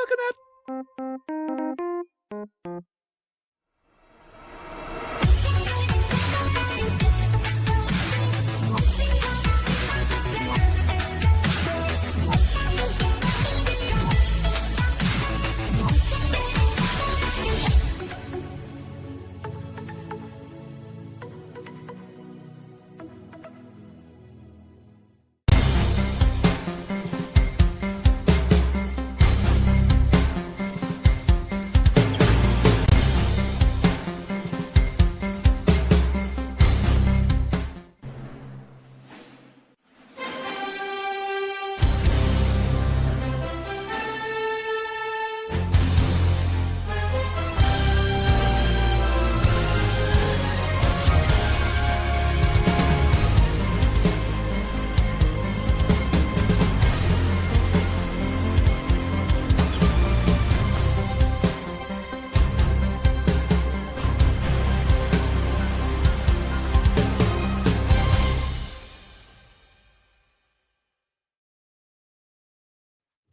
looking at?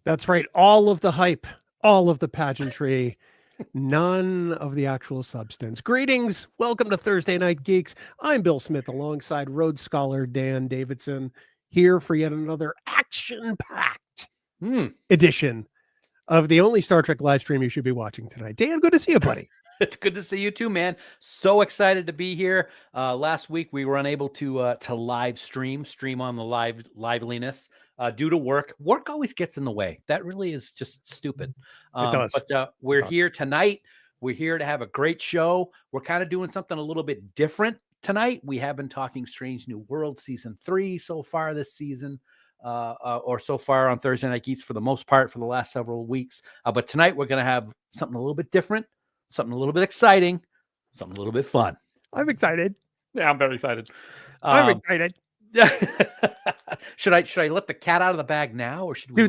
That's right. All of the hype, all of the pageantry, none of the actual substance. Greetings. Welcome to Thursday Night Geeks. I'm Bill Smith alongside Rhodes Scholar Dan Davidson, here for yet another action-packed edition of the only Star Trek live stream you should be watching tonight. Dan, good to see you, buddy. It's good to see you too, man. So excited to be here. Last week we were unable to live stream on the liveliness due to work. Work always gets in the way. That really is just stupid. It does. But we're here tonight. We're here to have a great show. We're kind of doing something a little bit different tonight. We have been talking Strange New World season 3 so far this season. Or so far on Thursday Night Geeks for the most part for the last several weeks. But tonight we're going to have something a little bit different. Something a little bit exciting, something a little bit fun. I'm excited. Yeah, I'm very excited. I'm excited. Should I let the cat out of the bag now, or should we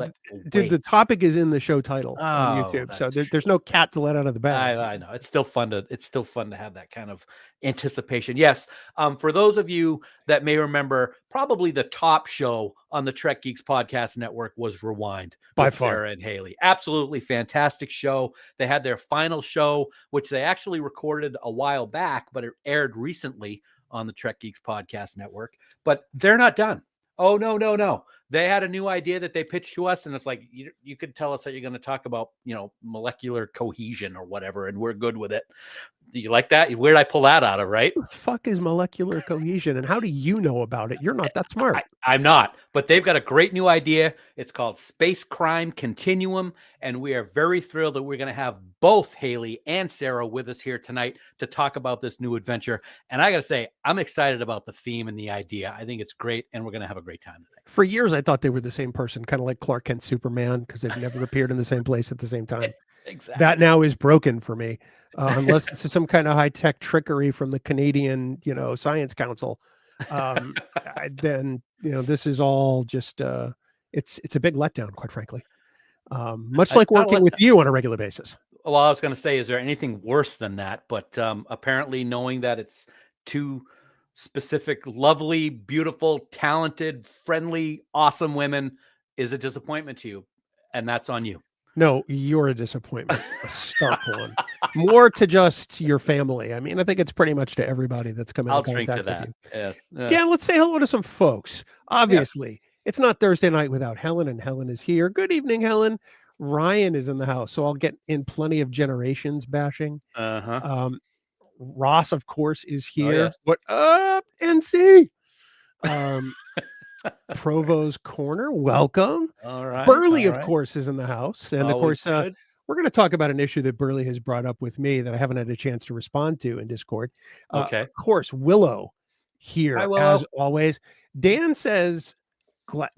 Dude, the topic is in the show title on YouTube, so there's no cat to let out of the bag. I know it's still fun to have that kind of anticipation. Yes, for those of you that may remember, probably the top show on the Trek Geeks Podcast Network was Rewind by with far. Sara and Haley. Absolutely fantastic show. They had their final show, which they actually recorded a while back, but it aired recently on the Trek Geeks Podcast Network. But they're not done. Oh, no. They had a new idea that they pitched to us, and it's like, you could tell us that you're going to talk about, molecular cohesion or whatever, and we're good with it. Do you like that? Where did I pull that out of, right? What the fuck is molecular cohesion, and how do you know about it? You're not that smart. I'm not, but they've got a great new idea. It's called Space Crime Continuum, and we are very thrilled that we're going to have both Haley and Sara with us here tonight to talk about this new adventure. And I got to say, I'm excited about the theme and the idea. I think it's great, and we're going to have a great time tonight. For years, I thought they were the same person, kind of like Clark Kent Superman, because they've never appeared in the same place at the same time. Exactly. That now is broken for me, unless this is some kind of high-tech trickery from the Canadian, Science Council. Then this is all just it's a big letdown, quite frankly. Much like working with you on a regular basis. Well, I was going to say, is there anything worse than that? But apparently, knowing that it's two specific, lovely, beautiful, talented, friendly, awesome women is a disappointment to you, and that's on you. No, you're a disappointment, a stark one. More to just your family. I mean, I think it's pretty much to everybody that's come in contact with you. Yes. Dan, let's say hello to some folks. Obviously, It's not Thursday night without Helen, and Helen is here. Good evening, Helen. Ryan is in the house, so I'll get in plenty of generations bashing. Ross, of course, is here. Oh, yes. What up, NC? Provo's Corner, welcome. All right. Burley, of course, is in the house. And of Always course, good. we're going to talk about an issue that Burley has brought up with me that I haven't had a chance to respond to in Discord. Okay. Of course, Willow here, Hi, Willow. as always. Dan says,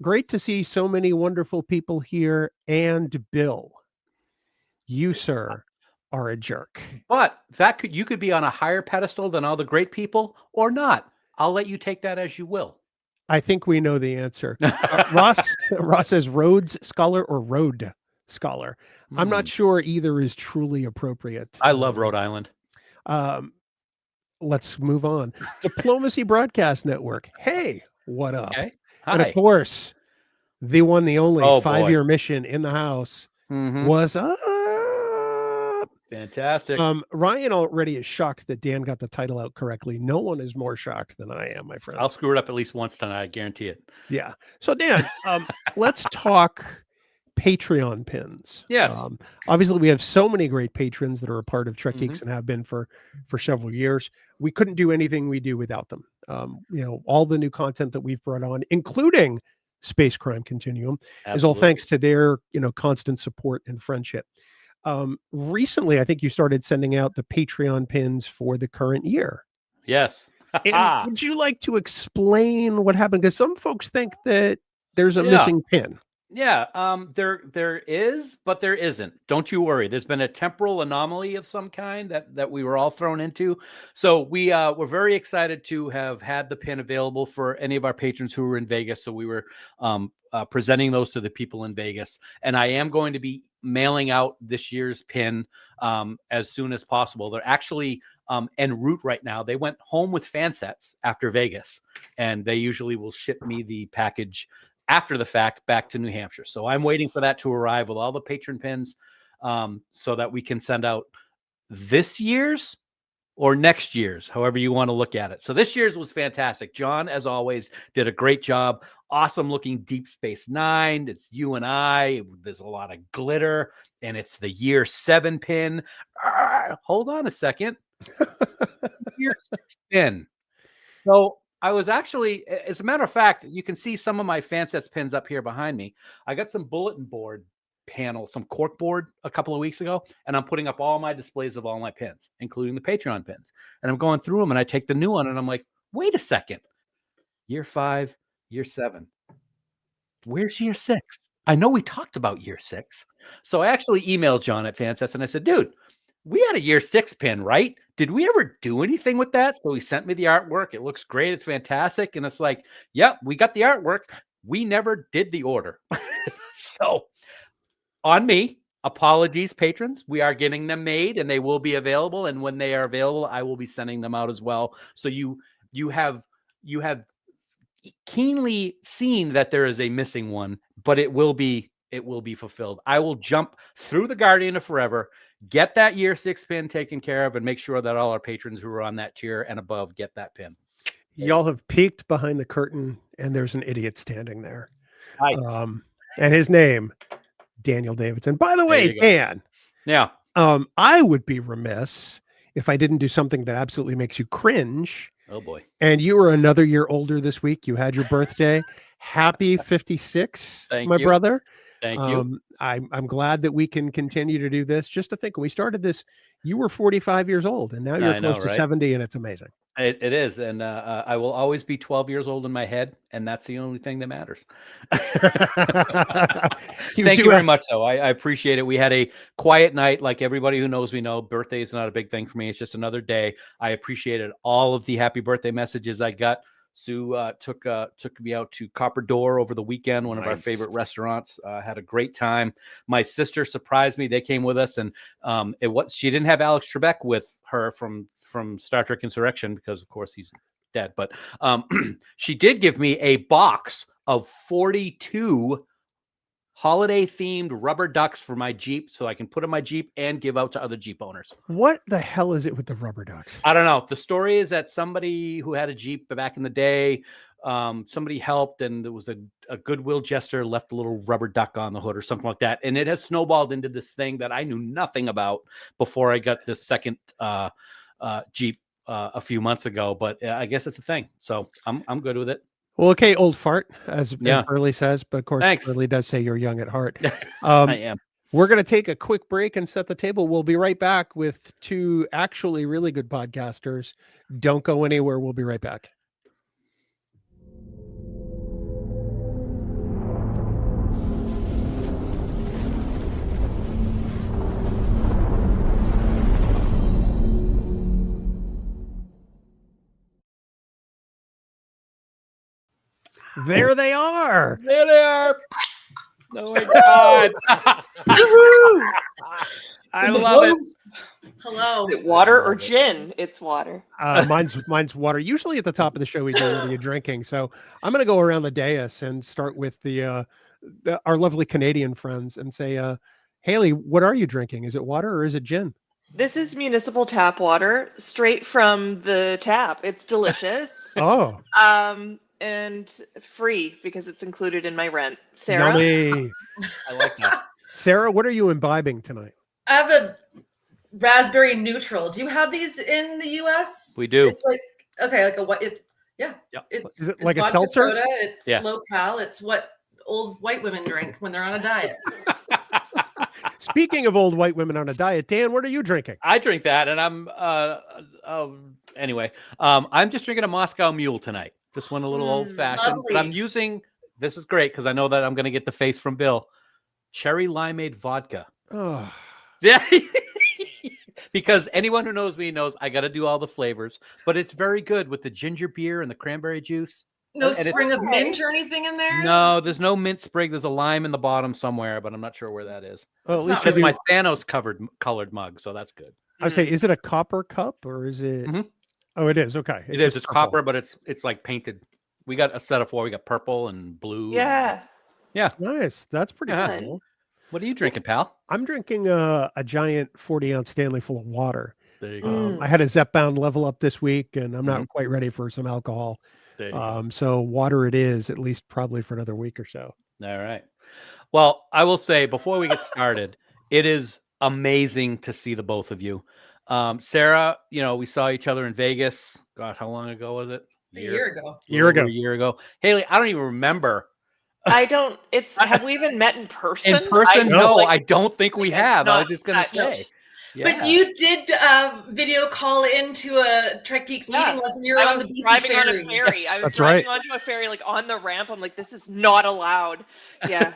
great to see so many wonderful people here. And Bill, you, sir, are a jerk. But you could be on a higher pedestal than all the great people or not. I'll let you take that as you will. I think we know the answer. Ross says Rhodes Scholar or Rhode Scholar. I'm not sure either is truly appropriate. I love Rhode Island. Let's move on. Diplomacy Broadcast Network. Hey, what up? Okay. And Hi. of course, the one, the only 5-year mission in the house. What's up? Fantastic. Ryan already is shocked that Dan got the title out correctly. No one is more shocked than I am, my friend. I'll screw it up at least once tonight. I guarantee it. Yeah. So Dan, let's talk Patreon pins. Yes. Obviously, we have so many great patrons that are a part of Trek Geeks and have been for several years. We couldn't do anything we do without them. All the new content that we've brought on, including Space Crime Continuum, is all thanks to their constant support and friendship. Recently, I think you started sending out the Patreon pins for the current year. Yes. And would you like to explain what happened? Because some folks think that there's a missing pin. Yeah, there is, but there isn't. Don't you worry. There's been a temporal anomaly of some kind that we were all thrown into. So we're very excited to have had the pin available for any of our patrons who were in Vegas. So we were presenting those to the people in Vegas, and I am going to be mailing out this year's pin as soon as possible. They're actually en route right now. They went home with FanSets after Vegas, and they usually will ship me the package after the fact back to New Hampshire. So I'm waiting for that to arrive with all the patron pins so that we can send out this year's or next year's, however you want to look at it. So this year's was fantastic. John, as always, did a great job. Awesome looking Deep Space Nine. It's you and I. There's a lot of glitter, and it's the year 7 pin. Hold on a second. Year 6 pin. So I was actually, as a matter of fact, you can see some of my FanSets pins up here behind me. I got some bulletin board panels, some cork board a couple of weeks ago, and I'm putting up all my displays of all my pins, including the Patreon pins. And I'm going through them, and I take the new one, and I'm like, wait a second. Year 5, year 7. Where's year 6? I know we talked about year 6. So I actually emailed John at FanSets, and I said, dude, we had a year 6 pin, right? Did we ever do anything with that? So he sent me the artwork. It looks great. It's fantastic. And it's like, yep, we got the artwork. We never did the order. So on me, apologies, patrons. We are getting them made and they will be available. And when they are available, I will be sending them out as well. So you have keenly seen that there is a missing one, but it will be fulfilled. I will jump through the Guardian of Forever, get that year 6 pin taken care of, and make sure that all our patrons who are on that tier and above get that pin. Y'all have peeked behind the curtain, and there's an idiot standing there. Hi. And his name, Daniel Davidson. By the way, Dan. Yeah. I would be remiss if I didn't do something that absolutely makes you cringe. Oh boy. And you were another year older this week. You had your birthday. Happy 56, Thank my you. brother. Thank you. I'm glad that we can continue to do this. Just to think, when we started this, you were 45 years old, and now you're close to 70, and it's amazing. It is, and I will always be 12 years old in my head, and that's the only thing that matters. Thank you very much, though. I appreciate it. We had a quiet night, like everybody who knows me know. Birthday is not a big thing for me. It's just another day. I appreciated all of the happy birthday messages I got. Sue took me out to Copper Door over the weekend, one of our favorite restaurants. Had a great time. My sister surprised me. They came with us, and she didn't have Alex Trebek with her from Star Trek Insurrection because, of course, he's dead. But she did give me a box of 42 holiday-themed rubber ducks for my Jeep, so I can put in my Jeep and give out to other Jeep owners. What the hell is it with the rubber ducks? I don't know. The story is that somebody who had a Jeep back in the day, somebody helped, and there was a goodwill gesture, left a little rubber duck on the hood or something like that, and it has snowballed into this thing that I knew nothing about before I got this second Jeep a few months ago. But I guess it's a thing, so I'm good with it. Well, okay, old fart, as Burley says, but of course, Burley does say you're young at heart. I am. We're going to take a quick break and set the table. We'll be right back with 2 actually really good podcasters. Don't go anywhere. We'll be right back. There they are. There they are. Oh my God. I love it. Hello. Is it water or gin? It's water. Mine's water. Usually at the top of the show, we go, what are you drinking? So I'm going to go around the dais and start with our lovely Canadian friends and say, Haley, what are you drinking? Is it water or is it gin? This is municipal tap water, straight from the tap. It's delicious. Oh, And free because it's included in my rent. Sarah? yummy. I like that. Sarah, what are you imbibing tonight? I have a raspberry neutral. Do you have these in the U.S.? We do. It's like like a what? Yeah. Yep. Is it like a vodka seltzer? Soda. It's Yeah. low cal. It's what old white women drink when they're on a diet. Speaking of old white women on a diet, Dan, what are you drinking? I drink that, and I'm anyway. I'm just drinking a Moscow Mule tonight. Just one a little old fashioned, but I'm lovely. using. This is great because I know that I'm going to get the face from Bill. Cherry limeade vodka. Oh, Yeah. Because anyone who knows me knows I got to do all the flavors, but it's very good with the ginger beer and the cransberry juice. No And it's- spring of mint or anything in there? No, there's no mint sprig. There's a lime in the bottom somewhere, but I'm not sure where that is. well, at It's least not It's you my do- Thanos colored mug, so that's good. I would say, is it a copper cup or is it? Mhm. Oh, it is. Okay. It is. just It's purple. copper, but it's like painted. We got a set of 4. We got purple and blue. Yeah. Nice. That's pretty Yeah. cool. What are you drinking, pal? I'm drinking a giant 40-ounce Stanley full of water. There you go. Mm. I had a Zep Bound level up this week, and I'm not Mhm. quite ready for some alcohol. There you go. So water it is, at least probably for another week or so. All right. Well, I will say before we get started, it is amazing to see the both of you. Sarah, we saw each other in Vegas. God, how long ago was it? A year ago. A little over Year ago. A year ago. Haley, I don't even remember. Have we even met in person? In person, no, like, I don't think we like, have. I not was just going to that- no. say. Yeah. But you did video call into a Trek Geeks Yeah. meeting once, and you're I on the was BC driving on a ferry. ferry. I was That's driving right. onto a ferry, like on the ramp. I'm like, this is not allowed. Yeah.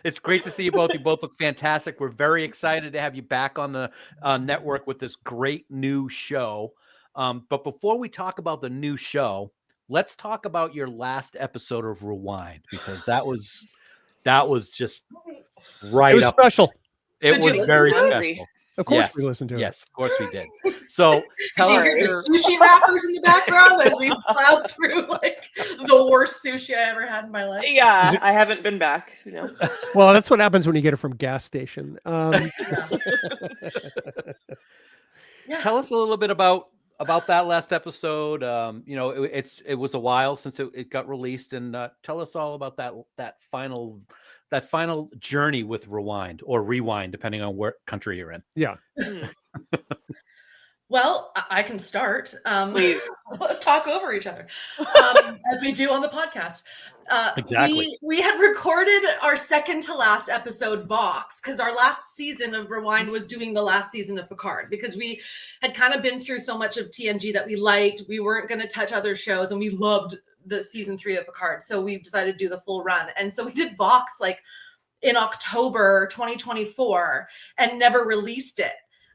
It's great to see you both. You both look fantastic. We're very excited to have you back on the network with this great new show. But before we talk about the new show, let's talk about your last episode of Rewind, because that was just right It was up. special. It Did you was listen very to it? special. Of course Yes. we listened to it. Yes, of course we did. So tell Did you us hear your- the sushi wrappers in the background as we plowed through like the worst sushi I ever had in my life? Yeah. Is it- I haven't been back. Well, that's what happens when you get it from gas station. Yeah. Tell us a little bit about that last episode. It was a while since it got released, and tell us all about that final journey with Rewind or Rewind, depending on what country you're in. Yeah. Mm. Well, I can start. Please. Let's talk over each other, as we do on the podcast. Exactly. We had recorded our second to last episode, Vox, because our last season of Rewind was doing the last season of Picard, because we had kind of been through so much of TNG that we liked. We weren't going to touch other shows, and we loved the season 3 of Picard. So we decided to do the full run. And so we did Vox like in October 2024 and never released it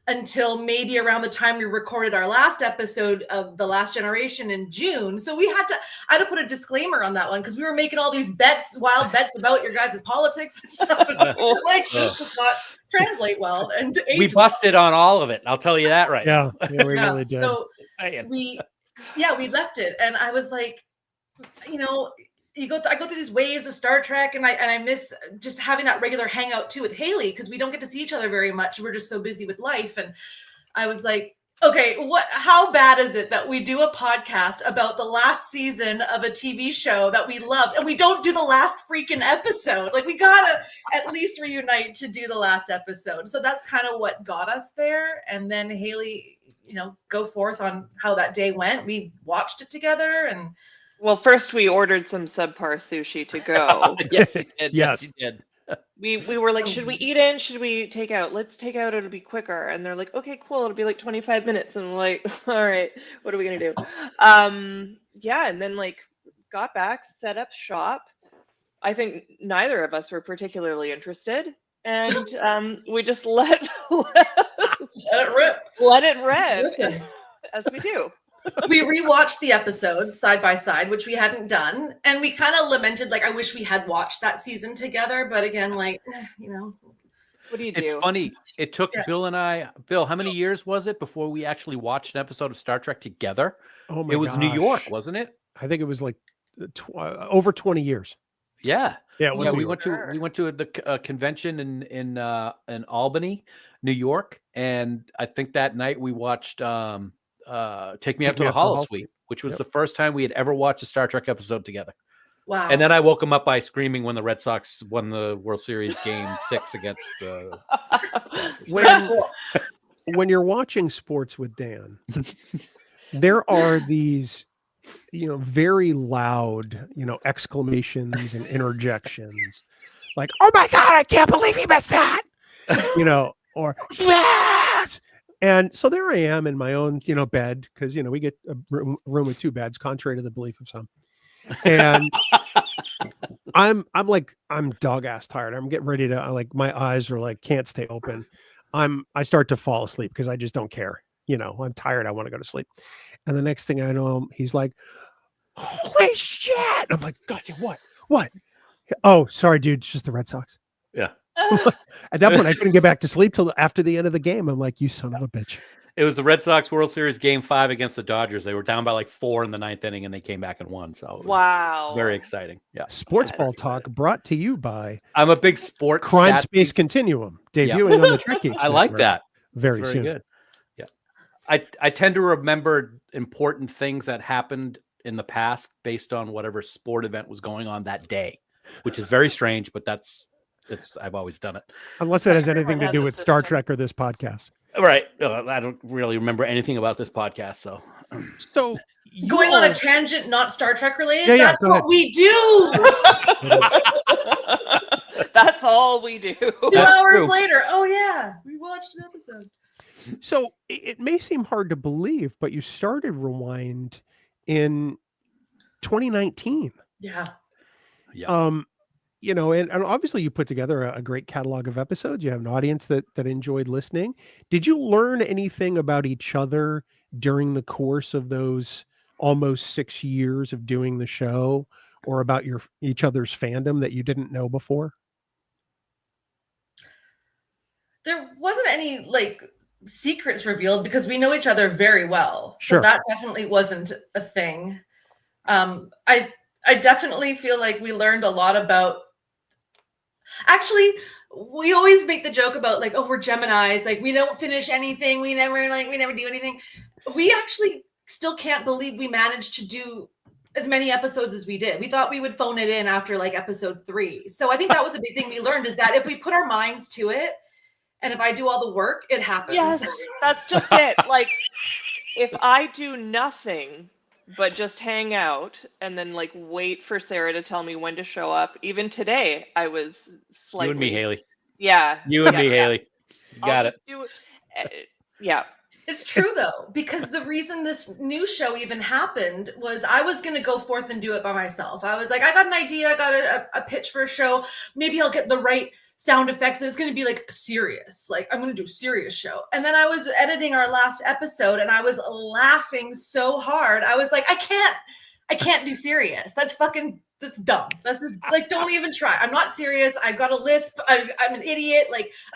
until maybe around the time we recorded our last episode of The Last Generation in June. So I had to put a disclaimer on that one because we were making all these wild bets about your guys' politics and stuff. And like, this does not translate well. And We busted on all of it. I'll tell you that right. Yeah. Yeah, we yeah, really did. so Saying. we left it, and I was like, I go through these waves of Star Trek, and I miss just having that regular hangout too with Haley, because we don't get to see each other very much. We're just so busy with life. And I was like, okay, how bad is it that we do a podcast about the last season of a TV show that we loved, and we don't do the last freaking episode? Like, we gotta at least reunite to do the last episode. So that's kind of what got us there. And then Haley, go forth on how that day went. We watched it together, and Well, first we ordered some subpar sushi to go. Yes, you did. Yes. You did. We were like, should we eat in? Should we take out? Let's take out. It'll be quicker. And they're like, okay, cool. It'll be like 25 minutes. And I'm like, all right, what are we gonna do? Yeah. And then like got back, set up shop. I think neither of us were particularly interested, and we just let it rip. let it rip, Listen. as we do. We rewatched the episode side by side, which we hadn't done, and we kind of lamented, like, I wish we had watched that season together. But again, like, What do you do? It's funny. It took Yeah. Bill, how many years was it before we actually watched an episode of Star Trek together? Oh my It was New York, gosh. wasn't it? I think it was like over 20 years. Yeah. Yeah, it was New we York. went to the convention in Albany, New York, and I think that night we watched Take Me Out to the Holosuite, which was the first time we had ever watched a Star Trek episode together. Wow. And then I woke him up by screaming when the Red Sox won the World Series Game 6 against when you're watching sports with Dan, there are these, very loud, exclamations and interjections, like, "Oh my God, I can't believe he missed that," or "Yes." And so there I am in my own, bed, because we get a room with 2 beds, contrary to the belief of some. And I'm dog ass tired. I'm getting ready to my eyes are like can't stay open. I start to fall asleep because I just don't care. I'm tired. I want to go to sleep. And the next thing I know, he's like, "Holy shit!" I'm like, "Gotcha. What? Oh, sorry, dude. It's just the Red Sox." Yeah. At that point, I couldn't get back to sleep till after the end of the game. I'm like, "You son of a bitch." It was the Red Sox World Series Game 5 against the Dodgers. They were down by 4 in the 9th inning, and they came back and won. So it was very exciting. Yeah. Sports ball talk brought to you by I'm a big sports Crime Space Continuum, debuting on the Trek Geeks I like Network that. very Very soon. good. Yeah. I tend to remember important things that happened in the past based on whatever sport event was going on that day, which is very strange, but I've always done it. Unless it has anything to has do a with Star system. Trek or this podcast. Right. I don't really remember anything about this podcast. So Going on a tangent, not Star Trek related. Yeah, That's go what ahead. we do. That's all we do. 2 That's hours true. later. Oh yeah, we watched an episode. So it may seem hard to believe, but you started Rewind in 2019. Yeah. Yeah. And obviously you put together a great catalog of episodes. You have an audience that enjoyed listening. Did you learn anything about each other during the course of those almost 6 years of doing the show, or about each other's fandom that you didn't know before? There wasn't any secrets revealed because we know each other very well. Sure. So that definitely wasn't a thing. I definitely feel like we learned a lot about. Actually, we always make the joke about we're Geminis, we don't finish anything, we never do anything. We actually still can't believe we managed to do as many episodes as we did. We thought we would phone it in after episode 3. So I think that was a big thing we learned, is that if we put our minds to it, and if I do all the work, it happens. Yes, that's just it. If I do nothing but just hang out and then wait for Sarah to tell me when to show up. Even today, I was slightly. You and me, Haley. Yeah. You and me, Haley. You got it. Yeah. It's true though, because the reason this new show even happened was I was going to go forth and do it by myself. I was like, I got an idea. I got a pitch for a show. Maybe I'll get the right sound effects and it's going to be serious. I'm going to do a serious show. And then I was editing our last episode and I was laughing so hard. I was like, I can't do serious. That's dumb. That's just don't even try. I'm not serious. I've got a lisp. I'm an idiot.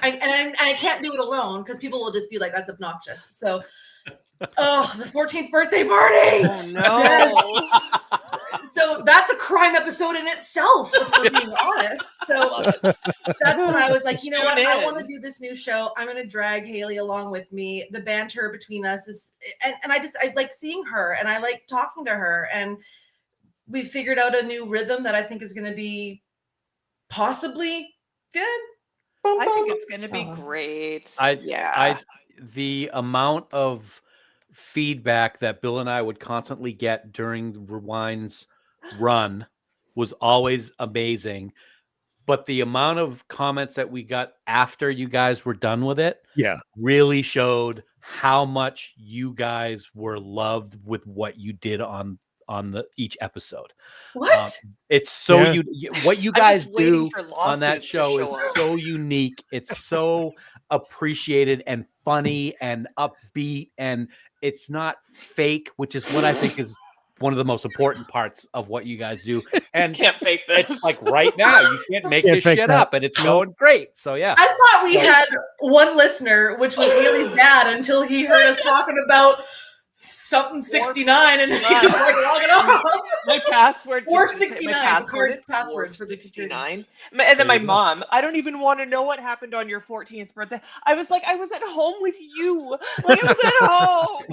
I can't do it alone because people will just be like, that's obnoxious. So, the 14th birthday party. Oh no. So that's a crime episode in itself, if we're being honest. So that's when I was like, you know what? I want to do this new show. I'm going to drag Haley along with me. The banter between us is, and I like seeing her and I like talking to her, and we figured out a new rhythm that I think is going to be possibly good. I think it's going to be great. The amount of feedback that Bill and I would constantly get during the Rewind's run was always amazing, but the amount of comments that we got after you guys were done with it really showed how much you guys were loved with what you did on each episode. What? It's so what you guys do on that show is so unique. It's so appreciated and funny and upbeat, and it's not fake, which is what I think is one of the most important parts of what you guys do. And can't fake this. It's right now, you can't make this shit up, and it's going great. So yeah. I thought we had one listener, which was really sad until he heard us talking about something 69 and like log it off. My password. Or my 69. password is Password for the 69. And then There my you go. mom, I don't even want to know what happened on your 14th birthday. I was like, I was at home with you. Like, I was at home.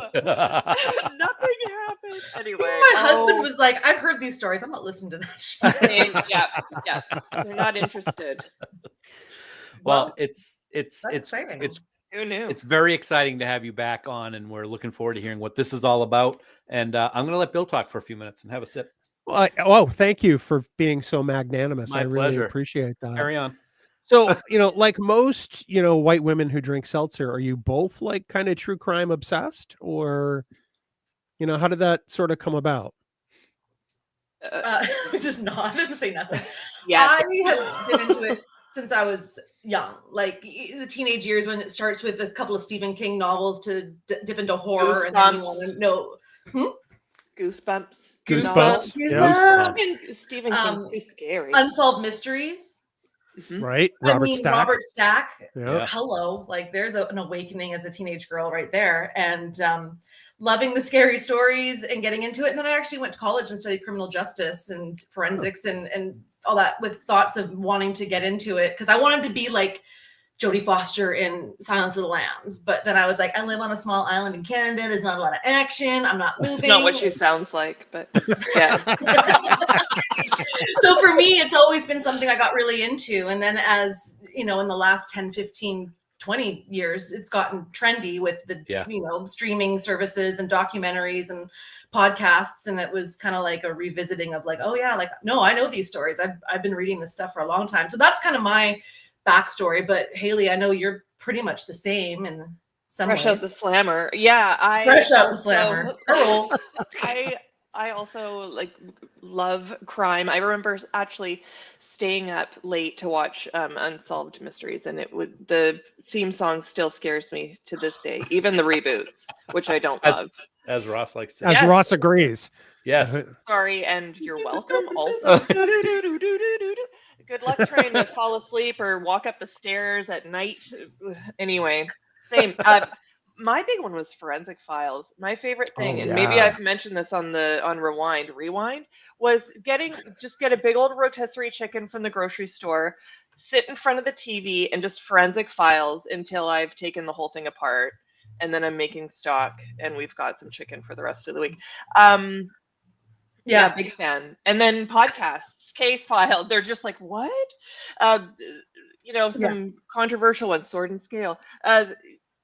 Nothing happened. Anyway. My husband was like, I've heard these stories. I'm not listening to that shit. Yeah. They're not interested. Well, it's exciting. Who knew? It's very exciting to have you back on, and we're looking forward to hearing what this is all about. And I'm going to let Bill talk for a few minutes and have a sip. Well, thank you for being so magnanimous. My I really pleasure. appreciate that. Carry on. So, like most, white women who drink seltzer, are you both like kind of true crime obsessed, or, how did that sort of come about? Just nod and say nothing. Yeah. I have been into it since I was young, like the teenage years when it starts with a couple of Stephen King novels to dip into horror, and then you want to know. Goosebumps. Goosebumps. Yeah. Stephen King's too scary. Unsolved Mysteries. Right. Robert Stack. Yeah. Hello. Like there's an awakening as a teenage girl right there. And loving the scary stories and getting into it. And then I actually went to college and studied criminal justice and forensics and all that, with thoughts of wanting to get into it because I wanted to be like Jodie Foster in Silence of the Lambs. But then I was like, I live on a small island in Canada. There's not a lot of action. I'm not moving. Not what she sounds like, but yeah. So for me, it's always been something I got really into. And then as, in the last 10, 15, 20 years, it's gotten trendy with the, streaming services and documentaries and podcasts. And it was kind of like a revisiting of like, oh yeah, like, no, I know these stories. I've been reading this stuff for a long time. So that's kind of my backstory. But Haley, I know you're pretty much the same in some Fresh ways. out the slammer. Yeah. Fresh out the slammer. Cool. I also love crime. I remember actually staying up late to watch Unsolved Mysteries, and the theme song still scares me to this day, even the reboots, which I don't love. As Ross likes to. As Ross agrees. Yes. Sorry, and you're welcome. Also, good luck trying to fall asleep or walk up the stairs at night. Anyway, same. My big one was Forensic Files. My favorite thing, and maybe I've mentioned this on Rewind, was get a big old rotisserie chicken from the grocery store, sit in front of the TV, and just Forensic Files until I've taken the whole thing apart, and then I'm making stock, and we've got some chicken for the rest of the week. Yeah, big fan. And then podcasts, Case File. They're just like, what? Some controversial ones, Sword and Scale.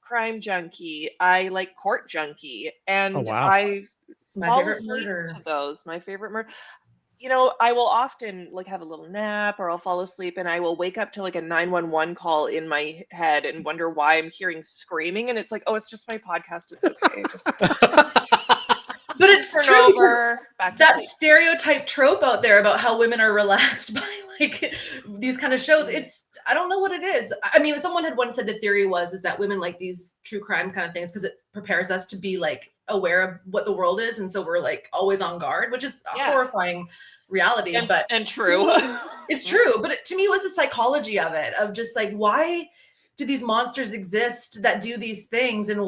Crime Junkie. I like Court Junkie, and I my favorite murder. Those my favorite murder. I will often have a little nap, or I'll fall asleep, and I will wake up to a 911 call in my head and wonder why I'm hearing screaming, and it's like, oh, it's just my podcast. It's okay. But it's turn true. Over, That stereotype trope out there about how women are relaxed by these kind of shows. I don't know what it is. I mean, someone had once said the theory is that women like these true crime kind of things because it prepares us to be aware of what the world is, and so we're always on guard, which is a horrifying reality. And true. It's true, but to me, it was the psychology of it, of just why do these monsters exist that do these things, and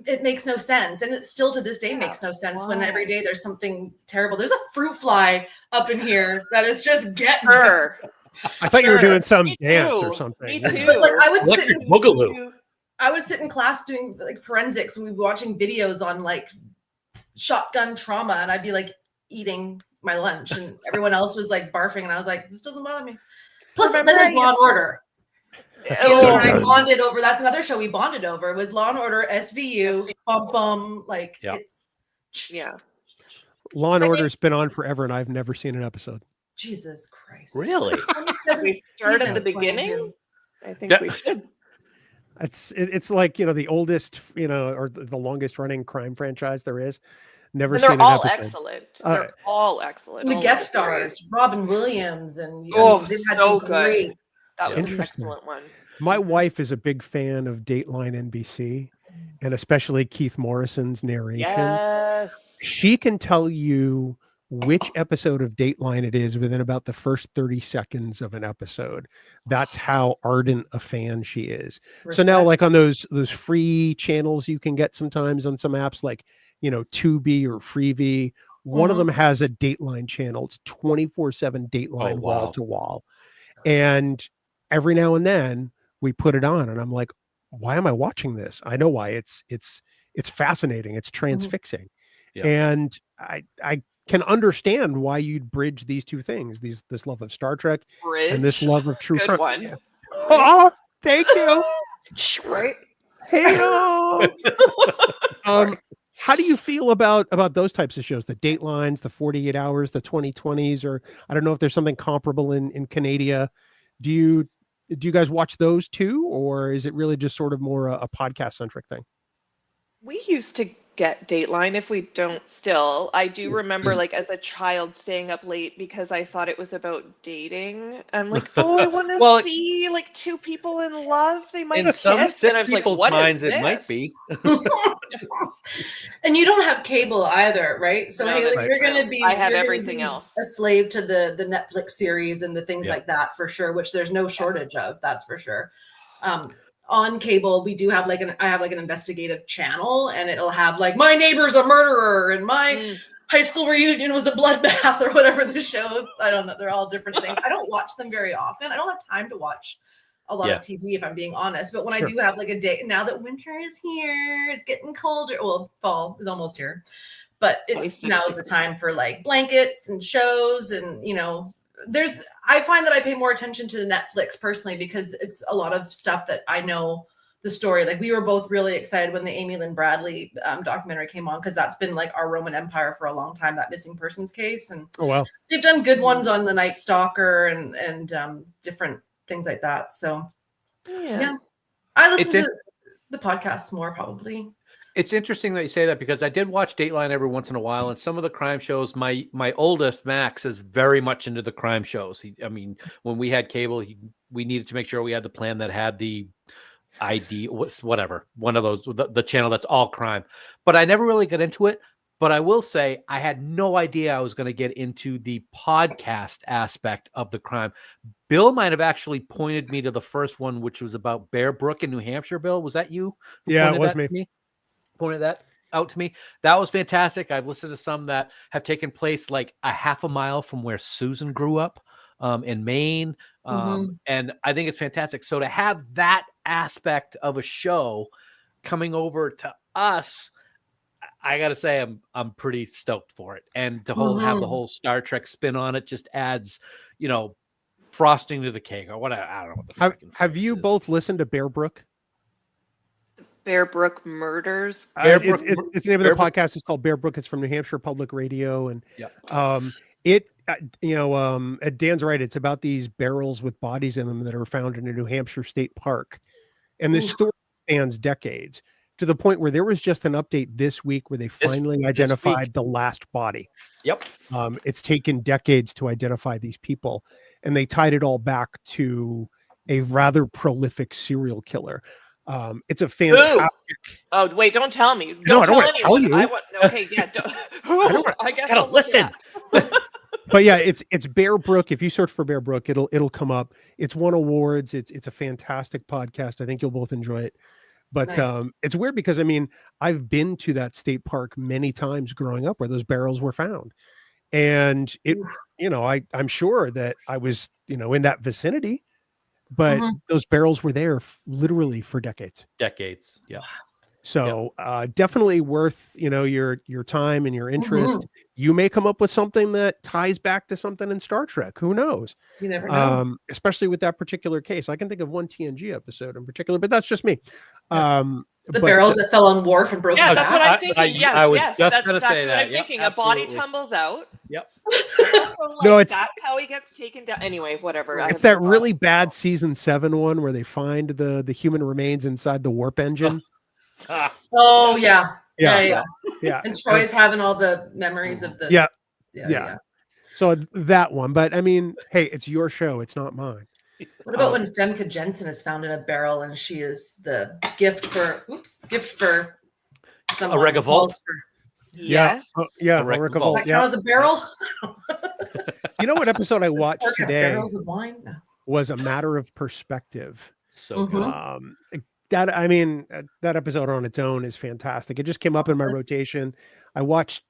it makes no sense. And it still to this day makes no sense when every day there's something terrible. There's a fruit fly up in here that is just getting her. I thought you were doing some dance or something. Me too. But I would sit in class doing forensics, and we'd be watching videos on shotgun trauma, and I'd be eating my lunch, and everyone else was barfing, and I was like, this doesn't bother me. Plus, then there's Law and Order. I bonded over. That's another show we bonded over. Was Law and Order, SVU, it's Law and Order's been on forever, and I've never seen an episode. Jesus Christ! Really? We start at the beginning. I think we should. It's like the oldest or the longest running crime franchise there is. Never and seen an episode. Excellent. They're all excellent. The guest stars, Robin Williams, and they've had so good. That was an excellent one. My wife is a big fan of Dateline NBC, and especially Keith Morrison's narration. Yes. She can tell you which episode of Dateline it is within about the first 30 seconds of an episode. That's how ardent a fan she is. So now, like on those free channels you can get sometimes on some apps like, Tubi or Freevee, one of them has a Dateline channel. It's 24/7 Dateline wall to wall. And every now and then we put it on and I'm like, why am I watching this? I know why. It's fascinating. It's transfixing. Yeah. And I can understand why you'd bridge these two things, this love of Star Trek and this love of true Good crime. one. Yeah. Oh, thank you. Right? Hey, how do you feel about those types of shows, the Datelines, the 48 Hours, the 2020s, or I don't know if there's something comparable in Canada? Do you guys watch those too, or is it really just sort of more a podcast centric thing? We used to get Dateline, if we don't still. I do remember, like, as a child staying up late because I thought it was about dating. I'm like, oh, I want to see like two people in love. They might in some kiss. sick And I was like, people's what minds, is it might this? be. And you don't have cable either, right? So No, Haley, that's you're true. going to be. I had you're gonna everything be else. a slave to the Netflix series and the things Yeah. like that for sure, which there's no shortage of. That's for sure. On cable, we do have I have like an investigative channel, and it'll have like my neighbor's a murderer and my high school reunion was a bloodbath or whatever the shows. I don't know. They're all different things. I don't watch them very often. I don't have time to watch a lot of TV, if I'm being honest. But when I do have like a day, now that winter is here, it's getting colder. Well, fall is almost here, but it's now is the time for like blankets and shows, and I find that I pay more attention to Netflix personally because it's a lot of stuff that I know the story. Like we were both really excited when the Amy Lynn Bradley documentary came on, because that's been like our Roman Empire for a long time, that missing persons case. And they've done good ones on the Night Stalker and different things like that. So yeah. I listen to the podcast more probably. It's interesting that you say that, because I did watch Dateline every once in a while, and some of the crime shows, my oldest Max is very much into the crime shows. When we had cable, we needed to make sure we had the plan that had the ID, whatever, one of those, the channel that's all crime. But I never really got into it. But I will say I had no idea I was going to get into the podcast aspect of the crime. Bill might have actually pointed me to the first one, which was about Bear Brook in New Hampshire. Bill, was that you? Yeah, it was me. Pointed that out to me. That was fantastic. I've listened to some that have taken place like a half a mile from where Susan grew up in Maine. And I think it's fantastic. So to have that aspect of a show coming over to us, I got to say, I'm pretty stoked for it. And to have the whole Star Trek spin on it just adds, frosting to the cake, or what. I don't know what the have you both listened to Bear Brook? Bear Brook Murders. It's the name of the podcast. It's called Bear Brook. It's from New Hampshire Public Radio, and Dan's right. It's about these barrels with bodies in them that are found in a New Hampshire state park, and this story spans decades, to the point where there was just an update this week where they finally identified the last body. Yep. It's taken decades to identify these people, and they tied it all back to a rather prolific serial killer. It's a fantastic. Oh wait! Don't tell me. I don't want to tell you. Okay, yeah. I guess gotta listen. But yeah, it's Bear Brook. If you search for Bear Brook, it'll come up. It's won awards. It's a fantastic podcast. I think you'll both enjoy it. But nice. It's weird because I've been to that state park many times growing up where those barrels were found, and I'm sure that I was in that vicinity. But those barrels were there literally for decades. Yeah. So definitely worth your time and your interest. You may come up with something that ties back to something in Star Trek. Who knows? You never know. Especially with that particular case. I can think of one TNG episode in particular, but that's just me. The barrels that fell on Worf and broke. Yeah, that's what I'm thinking. I was just going to say that. I'm thinking. A body tumbles out. Yep. No, that's how he gets taken down. Anyway, whatever. It's that really bad season 7 one where they find the human remains inside the warp engine. Oh yeah. And Troy's having all the memories of the. Yeah. So that one, but hey, it's your show. It's not mine. What about when Femke Jensen is found in a barrel and she is the gift for someone? A Regavolt. Yes. Yeah. Ulrika Ulrika Vogt. Vogt. That count as a barrel? You know what episode I watched Does Kirk have today barrels of wine? No. was A Matter of Perspective. So good. Mhm. That episode on its own is fantastic. It just came up in my rotation. I watched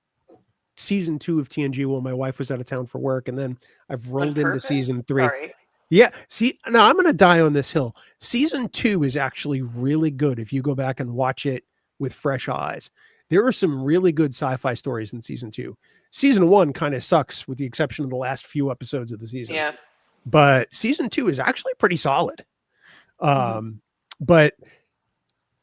season 2 of TNG while my wife was out of town for work, and then I've On rolled into purpose? season 3. Sorry. Yeah, see, now I'm going to die on this hill. Season 2 is actually really good if you go back and watch it with fresh eyes. There are some really good sci-fi stories in season 2. Season 1 kind of sucks with the exception of the last few episodes of the season. Yeah. But season 2 is actually pretty solid. But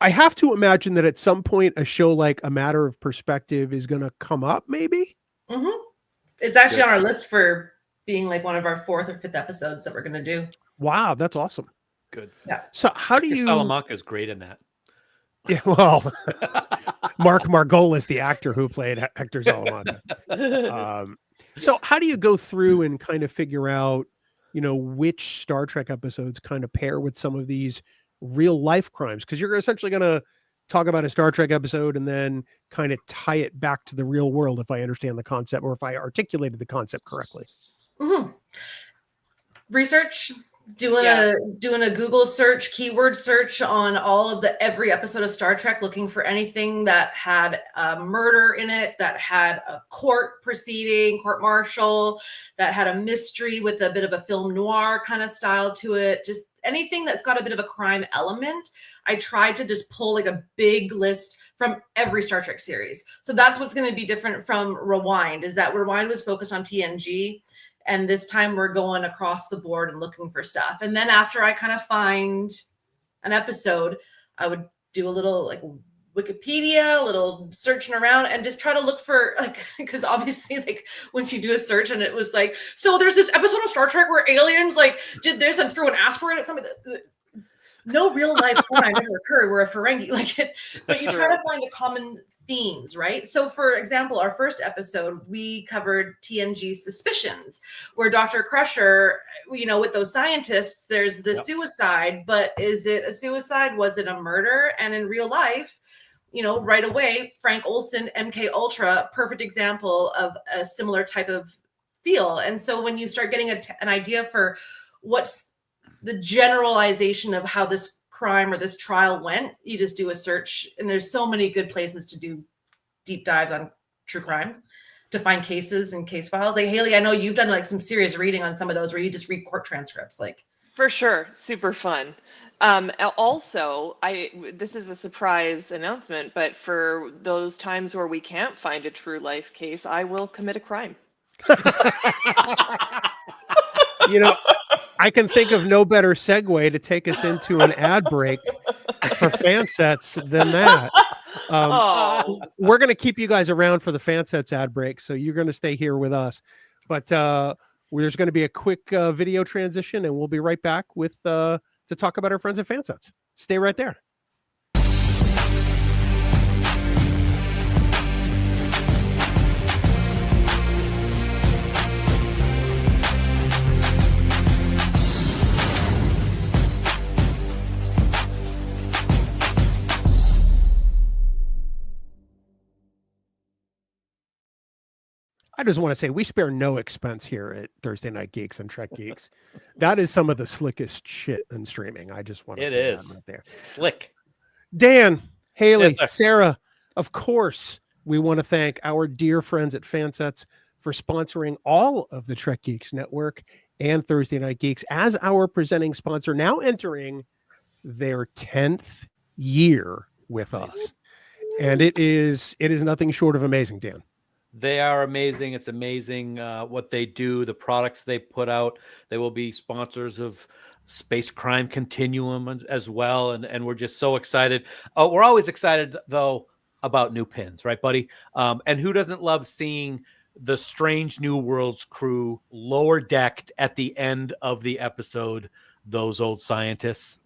I have to imagine that at some point a show like A Matter of Perspective is going to come up, maybe. Mhm. It's actually on our list for being like one of our 4th or 5th episodes that we're going to do. Wow, that's awesome. Good. Yeah. So how do Hector you? Salamanca is great in that. Yeah, well, Mark Margolis, the actor who played Hector Salamanca. So how do you go through and kind of figure out, which Star Trek episodes kind of pair with some of these real life crimes? Because you're essentially going to talk about a Star Trek episode and then kind of tie it back to the real world, if I understand the concept or if I articulated the concept correctly. Mhm. Research, doing Yeah. a Google search, keyword search on all of every episode of Star Trek, looking for anything that had a murder in it, that had a court proceeding, court martial, that had a mystery with a bit of a film noir kind of style to it. Just anything that's got a bit of a crime element. I tried to just pull like a big list from every Star Trek series. So that's what's going to be different from Rewind, is that Rewind was focused on TNG. And this time we're going across the board and looking for stuff. And then after I kind of find an episode, I would do a little like Wikipedia, a little searching around and just try to look for because obviously like when you do a search and it was like, so there's this episode of Star Trek where aliens like did this and threw an asteroid at somebody. No real life crime ever occurred where a Ferengi but you try to find the common themes, right? So for example, our first episode, we covered TNG's Suspicions, where Dr. Crusher, with those scientists, there's the suicide, but is it a suicide? Was it a murder? And in real life, right away, Frank Olson, MK Ultra, perfect example of a similar type of feel. And so when you start getting an idea for what's the generalization of how this crime or this trial went, you just do a search, and there's so many good places to do deep dives on true crime to find cases and case files. Like Haley, I know you've done like some serious reading on some of those where you just read court transcripts. Like for sure, super fun. Also, this is a surprise announcement, but for those times where we can't find a true life case, I will commit a crime. I can think of no better segue to take us into an ad break for FanSets than that. We're going to keep you guys around for the FanSets ad break, so you're going to stay here with us. But there's going to be a quick video transition, and we'll be right back with to talk about our friends at FanSets. Stay right there. I just want to say we spare no expense here at Thursday Night Geeks and Trek Geeks. That is some of the slickest shit in streaming. I just want to say that right there. Slick. Dan, Haley, Yes, Sarah, of course, we want to thank our dear friends at FanSets for sponsoring all of the Trek Geeks Network and Thursday Night Geeks as our presenting sponsor, now entering their 10th year with us. And it is nothing short of amazing, Dan. They are amazing. It's amazing what they do, the products they put out. They will be sponsors of Space Crime Continuum as well. And we're just so excited. We're always excited, though, about new pins, right, buddy? And who doesn't love seeing the Strange New Worlds crew lower decked at the end of the episode, those old scientists?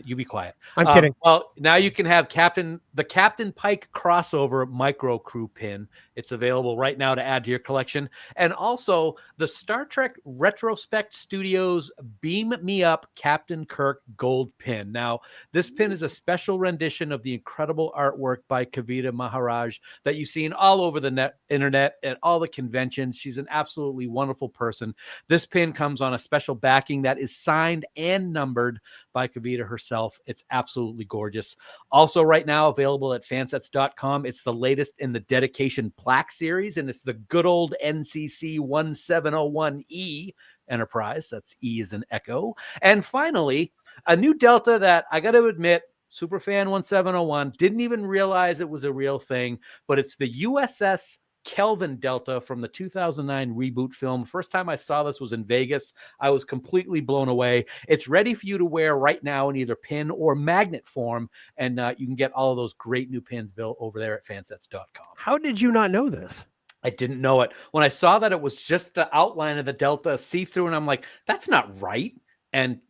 You be quiet. I'm kidding. Well, now you can have the Captain Pike crossover micro crew pin. It's available right now to add to your collection. And also the Star Trek Retrospect Studios Beam Me Up Captain Kirk gold pin. Now, this pin is a special rendition of the incredible artwork by Kavita Maharaj that you've seen all over the internet at all the conventions. She's an absolutely wonderful person. This pin comes on a special backing that is signed and numbered by Kavita herself. It's absolutely gorgeous. Also right now available at fansets.com. It's the latest in the dedication plaque series, and it's the good old NCC 1701E Enterprise. That's E as in Echo. And finally, a new Delta that I got to admit, Superfan 1701 didn't even realize it was a real thing, but it's the USS Kelvin Delta from the 2009 reboot film. First time I saw this was in Vegas. I was completely blown away. It's ready for you to wear right now in either pin or magnet form, and you can get all of those great new pins built over there at fansets.com. How did you not know this? I didn't know it. When I saw that it was just the outline of the Delta see-through, and I'm like, that's not right. And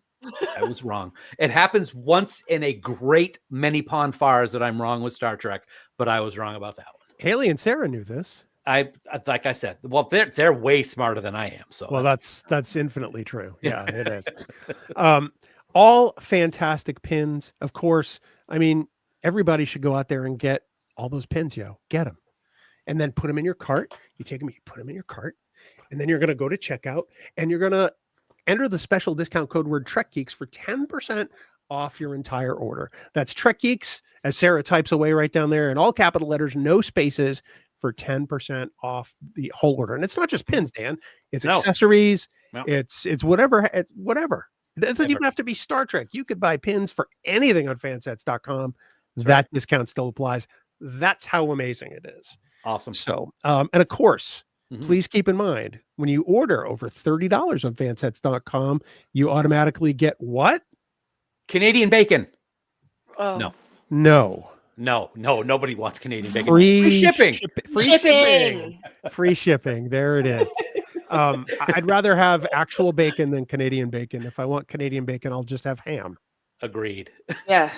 I was wrong. It happens once in a great many pond fires that I'm wrong with Star Trek, but I was wrong about that one. Haley and Sarah knew this. Like I said, well, they're way smarter than I am. So well, that's infinitely true. Yeah, it is. All fantastic pins, of course. I mean, everybody should go out there and get all those pins, get them, and then put them in your cart. You take them, you put them in your cart, and then you're going to go to checkout, and you're going to enter the special discount code word Trek Geeks for 10% off your entire order. That's Trek Geeks, as Sarah types away right down there in all capital letters, no spaces, for 10% off the whole order. And it's not just pins, Dan. It's accessories. No. It's whatever. It's whatever. It doesn't even have to be Star Trek. You could buy pins for anything on fansets.com. That discount still applies. That's how amazing it is. Awesome. So, and of course, please keep in mind, when you order over $30 on fansets.com, you automatically get what? Canadian bacon. Oh. No. No, nobody wants Canadian bacon. Free shipping. Free shipping. Free shipping. There it is. I'd rather have actual bacon than Canadian bacon. If I want Canadian bacon, I'll just have ham. Agreed. Yeah.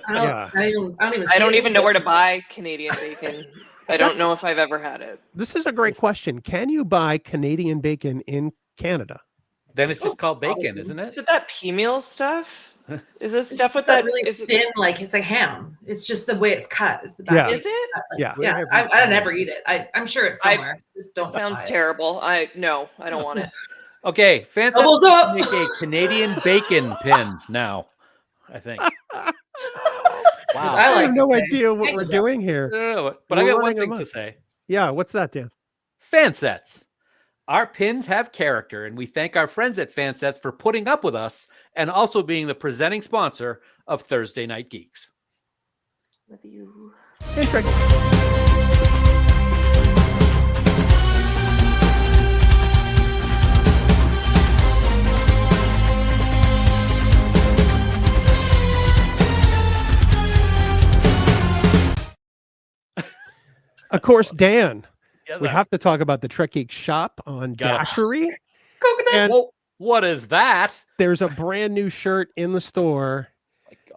I don't even know where to buy Canadian bacon. I don't know if I've ever had it. This is a great question. Can you buy Canadian bacon in Canada? Then it's just called bacon, isn't it? Is it that P-meal stuff? Is this stuff with that that really thin, like it's like ham? It's just the way it's cut. It's the Is it? Yeah. I never eat it. I'm sure it's somewhere. Just don't. Sounds terrible. I don't want it. Okay, Fansets make a Canadian bacon pin now. I think. Wow. I have no idea what we're doing here. But I got one thing to say. Yeah, what's that, Dan? Fansets. Our pins have character, and we thank our friends at Fansets for putting up with us and also being the presenting sponsor of Thursday Night Geeks. Love you. Hey, Trek. Of course, Dan. We have to talk about the Trek Geeks shop on Dashery. And what is that? There's a brand new shirt in the store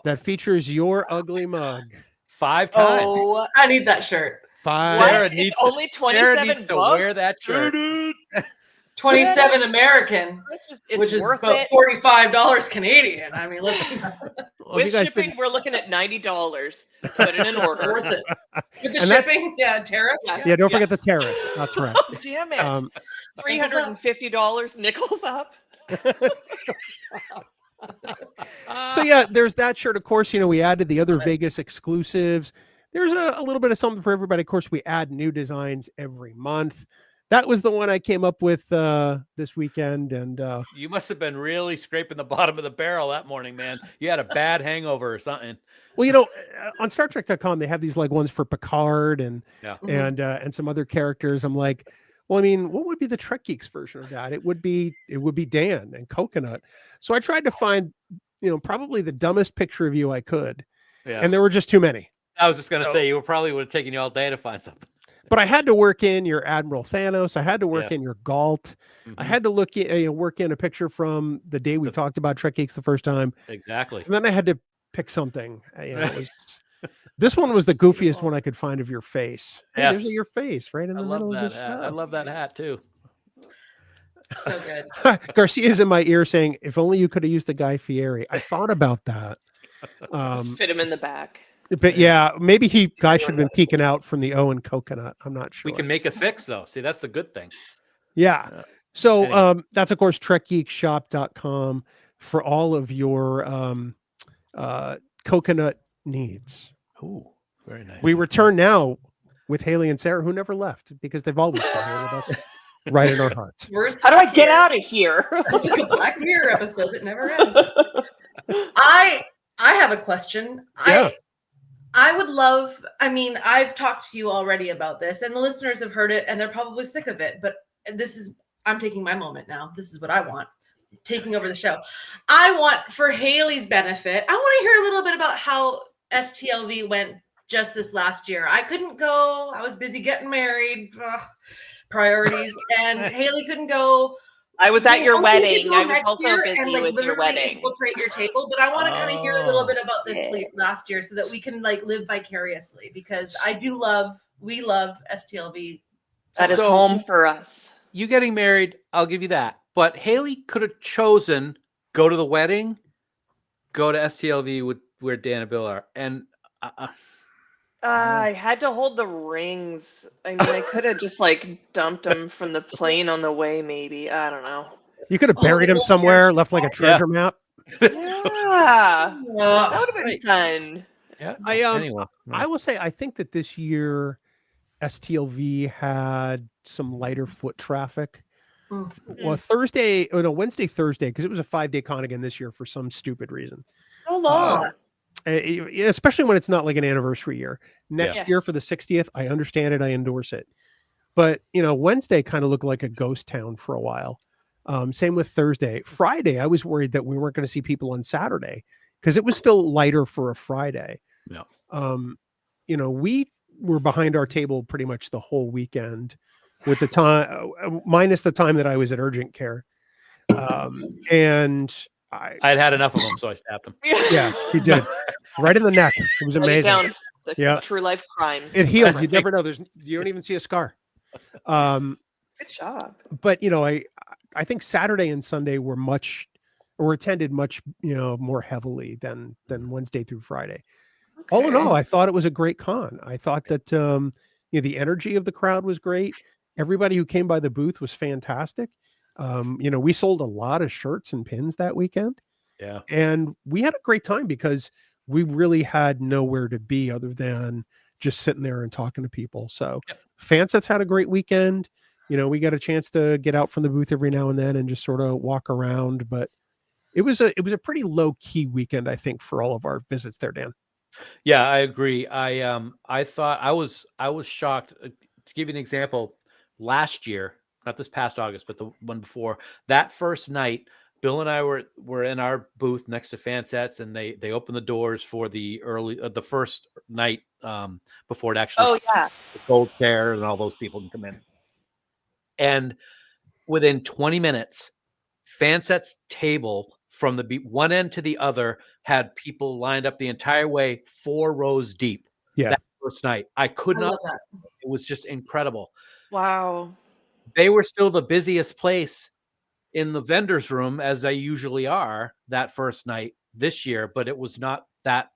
that features your ugly mug. 5 times. Oh, I need that shirt. Sarah needs only 27 Sarah needs to wear that shirt. 27 American, which is about $45 Canadian. I mean, with shipping, we're looking at $90. Put in an order. Worth it. With the shipping, tariffs. Yeah, don't forget the tariffs. That's right. Oh, damn it. $350 nickels up. So yeah, there's that shirt. Of course, we added the other Vegas exclusives. There's a little bit of something for everybody. Of course, we add new designs every month. That was the one I came up with this weekend, and you must have been really scraping the bottom of the barrel that morning, man. You had a bad hangover or something. Well, on StarTrek.com they have these like ones for Picard and some other characters. I'm like, well, I mean, what would be the Trek Geeks version of that? It would be Dan and Coconut. So I tried to find, probably the dumbest picture of you I could, and there were just too many. I was just gonna say you probably would have taken you all day to find something. But I had to work in your Admiral Thanos. I had to work Yeah. in your Galt. I Mhm. had to work in a picture from the day we talked about Trek Geeks the first time. Exactly. And then I had to pick something. It was this one was the goofiest Beautiful. one I could find of your face. Hey, there's Yes. your face right in I the love middle of that the hat. I show. love that hat too. So good. Garcia's in my ear saying, "If only you could have used the Guy Fieri." I thought about that. Just fit him in the back. But yeah, maybe Guy should have been peeking out from the O and coconut. I'm not sure. We can make a fix though. See, that's the good thing. Yeah. Yeah. So Anyway. that's of course trekgeekshop.com for all of your coconut needs. Ooh, very nice. We return now with Haley and Sarah, who never left because they've always been here with us, right in our hearts. How do I get out of here? It's like a Black Mirror episode that never ends. I have a question. Yeah. I would love, I mean, I've talked to you already about this, and the listeners have heard it, and they're probably sick of it, but I'm taking my moment now. This is what I want. Taking over the show. I want, for Haley's benefit, I want to hear a little bit about how STLV went just this last year. I couldn't go. I was busy getting married. Priorities. And Haley couldn't go. I was at your wedding. I was next also year busy and with your literally wedding. infiltrate your table, but I want to kind of hear a little bit about this Yeah. sleep last year so that we can live vicariously, because we love STLV. That is So- home for us. You getting married, I'll give you that. But Haley could have chosen go to the wedding, go to STLV with where Dan and Bill are, and I had to hold the rings. I mean, I could have just dumped them from the plane on the way, maybe. I don't know. You could have buried him somewhere, left like a treasure map. Yeah, that would have been fun. yeah. I Anyway, will say I think that this year STLV had some lighter foot traffic. Well, Wednesday, Thursday, because it was a 5-day con again this year for some stupid reason. So long. Especially when it's not like an anniversary year. Next Yeah. year for the 60th, I understand it. I endorse it. But, Wednesday kind of looked like a ghost town for a while. Same with Thursday. Friday, I was worried that we weren't going to see people on Saturday because it was still lighter for a Friday. Yeah. We were behind our table pretty much the whole weekend with the time, minus the time that I was at urgent care. And I'd had enough of them, so I stabbed him. yeah, he did. Right in the neck. It was amazing. Down. The Yeah. true life crime. It healed. You never know. You don't even see a scar. Good job. But I think Saturday and Sunday were attended much, more heavily than Wednesday through Friday. Okay. All in all, I thought it was a great con. I thought that the energy of the crowd was great. Everybody who came by the booth was fantastic. We sold a lot of shirts and pins that weekend. Yeah. And we had a great time because we really had nowhere to be other than just sitting there and talking to people. So FanSets had a great weekend. We got a chance to get out from the booth every now and then and just sort of walk around. But it was a pretty low key weekend, I think, for all of our visits there, Dan. Yeah, I agree. I thought I was shocked. To give you an example, last year, not this past August, but the one before, that first night, Bill and I were in our booth next to FanSets, and they opened the doors for the first night before it actually the gold chairs and all those people can come in. And within 20 minutes, FanSets table from the one end to the other had people lined up the entire way, 4 rows deep. Yeah. That first night, I could not. love that. It was just incredible. Wow. They were still the busiest place in the vendor's room, as they usually are that first night this year, but it was not that.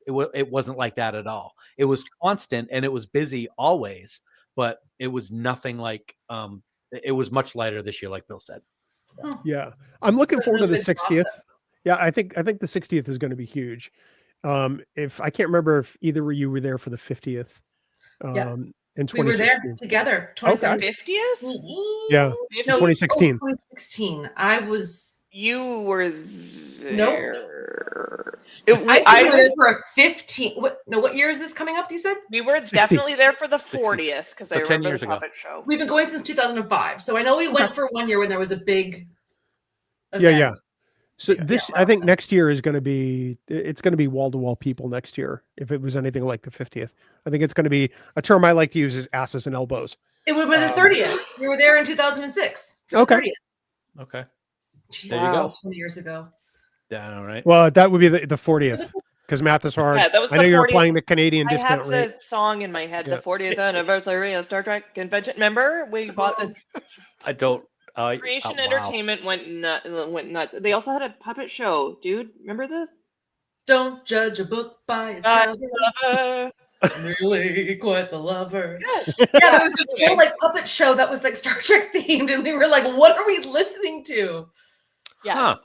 It wasn't like that at all. It was constant and it was busy always, but it was nothing like. It was much lighter this year, like Bill said. Yeah, I'm looking forward to the Really good 60th. process. Yeah, I think the 60th is going to be huge. If I can't remember if either of you were there for the 50th. Yeah. In We were 2016. there together. 2017. 50th? Yeah, No, 2016. 2016. I was. You were there. Nope. I were there for a 15. What year is this coming up? You said We were 60. definitely there for the 60. 40th because So I 10 remember years the ago. puppet show. we've been going since 2005. So I know we went for one year when there was a big. Yeah. Event. So Yeah. this, I think next year is going to be, it's going to be wall-to-wall people next year. If it was anything like the 50th, I think it's going to be a term I like to use is asses and elbows. It would have been the 30th. We were there in 2006. Okay. 30th. Okay. Jesus, There you go. 20 years ago. Yeah, all right. Well, that would be the 40th because math is hard. Yeah, that was I know the you're 40th. applying the Canadian I discount have rate. the song in my head, Yeah. the 40th anniversary of Star Trek convention. Remember, we bought the I don't. Creation wow. Entertainment went nuts. They also had a puppet show, dude. Remember this? Don't judge a book by its cover. Really quite the lover. Yes. Yeah, there was this whole like puppet show that was like Star Trek themed, and we were like, "What are we listening to?" Yeah. Huh.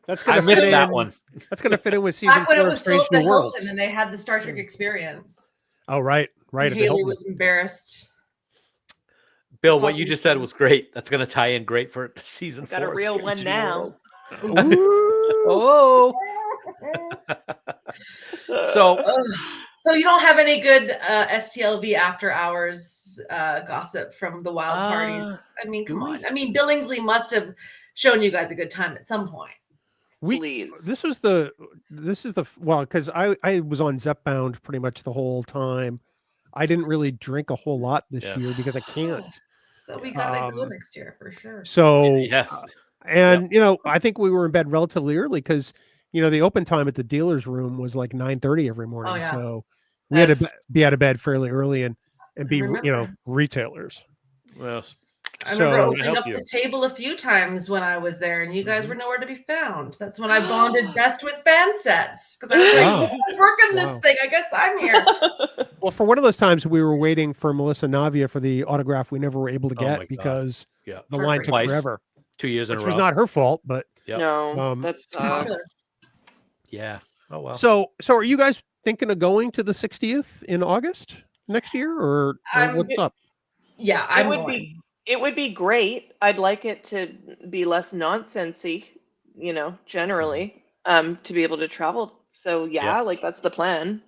That's I gonna missed fit that in. one. That's going to fit in with season Back when 4 it of was still Strange at the New Worlds. Hilton, and they had the Star Trek experience. Oh, right. Right. And at the Haley Hilton. was embarrassed. Bill, what you just said was great. That's going to tie in great for season 4. Got a of real Strange one New now. Worlds. Ooh. Oh. So So you don't have any good STLV after hours gossip from the wild parties? I mean, do come we? on. I mean, Billingsley must have shown you guys a good time at some point. Please. This is the well, because I was on Zepbound pretty much the whole time. I didn't really drink a whole lot this Yeah. year because I can't. So we gotta go Um, next year for sure. So yes. and I think we were in bed relatively early because the open time at the dealer's room was like 9:30 every morning. yeah. So we had to be out of bed fairly early and be Remember. retailers. Well, I remember So- opening help up you. the table a few times when I was there, and you guys were nowhere to be found. That's when I bonded best with FanSets because I was like, Wow. "Who's working this Wow. thing? I guess I'm here." Well, for one of those times we were waiting for Melissa Navia for the autograph we never were able to Oh my get God. because Yeah. the line took Twice. forever, 2 years in which a was row. not her fault. But Yep. No, Um, that's Yeah. Oh well. so are you guys thinking of going to the 60th in August next year, or what's up? Yeah, it would be great. I'd like it to be less nonsensey, generally, to be able to travel. So yeah, Yes. like that's the plan.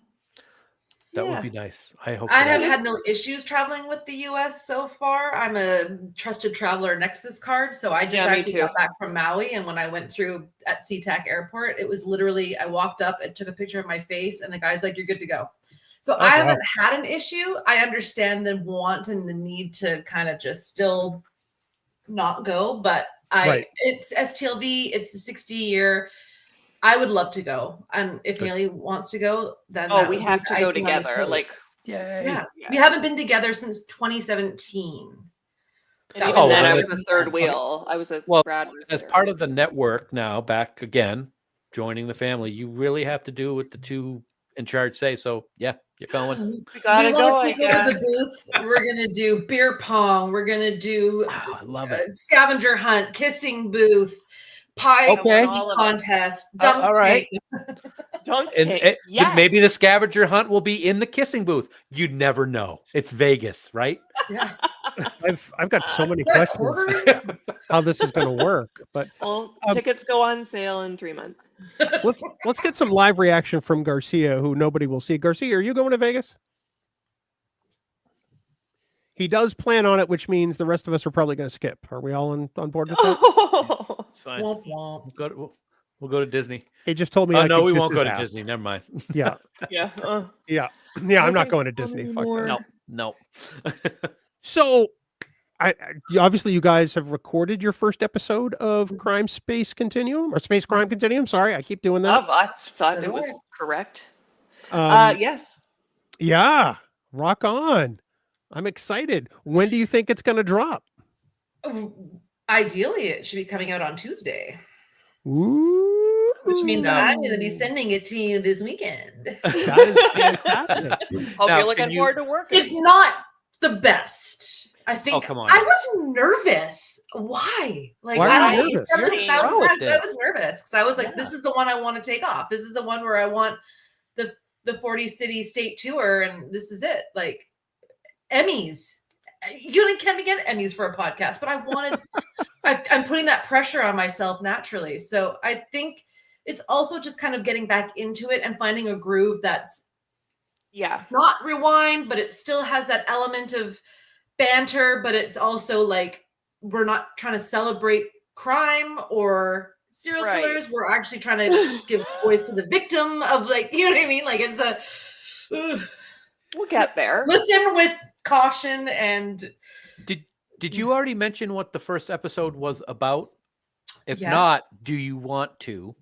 That Yeah. would be nice. I hope. I for that. have had no issues traveling with the US so far. I'm a trusted traveler Nexus card. So I just Yeah, me actually too. got back from Maui. And when I went through at SeaTac Airport, it was literally, I walked up and took a picture of my face, and the guy's like, "You're good to go." So I wow. haven't had an issue. I understand the want and the need to kind of just still not go, but Right. it's STLV, it's the 60-year. I would love to go. And if Good. Haley wants to go, then Oh, that we would be have the to go icing on the together. cake. Like, Yay. Yeah, Yeah. we haven't been together since 2017. and That even was then, I one was of the the- third wheel. I was a Well, Brad was As there. part of the network now, back again, joining the family, you really have to do what the two in charge say. So yeah, you're going. We gotta we go. want I to go guess. to the booth. We're gonna do beer pong. We're gonna do Oh, I love it. scavenger hunt, kissing booth, pie Okay. All of it. contest, dunk all right. tank. Dunk And tank. Yes. maybe the scavenger hunt will be in the kissing booth. You'd never know. It's Vegas, right? Yeah. I've got so many What, questions quarter? how this is going to work, but Well, Um, tickets go on sale in 3 months. let's get some live reaction from Garcia, who nobody will see. Garcia, are you going to Vegas? He does plan on it, which means the rest of us are probably going to skip. Are we all on board with that? It's fine. Womp womp. We'll go to Disney. He just told me. Oh I no, could we kiss won't his go to ass. Disney. Never mind. Yeah, Yeah. yeah. I'm not Okay, going to Disney. Fuck anymore. that. No. So, obviously you guys have recorded your first episode of Crime Space Continuum or Space Crime Continuum. Sorry, I keep doing that. I thought it was correct. Um, Yes. Yeah, rock on. I'm excited. When do you think it's going to drop? Ideally, it should be coming out on Tuesday, Ooh, which means I'm going to be sending it to you this weekend. that is fantastic. Hope Now, you're looking can you- forward to working. It's not the best. I think. Oh, come on. I was nervous. Why? Like, Why I were don't you know. nervous? I've said this You're 1,000 wrong with times, but I this. was nervous because I was like, Yeah. "This is the one I want to take off. This is the one where I want the 40 city state tour, and this is it." Like Emmys. You can't get Emmys for a podcast, but I wanted. I'm putting that pressure on myself naturally, so I think it's also just kind of getting back into it and finding a groove that's Yeah. not rewind, but it still has that element of banter, but it's also like we're not trying to celebrate crime or serial Right. killers. We're actually trying to give voice to the victim of, like, you know what I mean? Like, it's a We'll get there. listen with caution. And Did you already mention what the first episode was about? If Yeah. not, do you want to?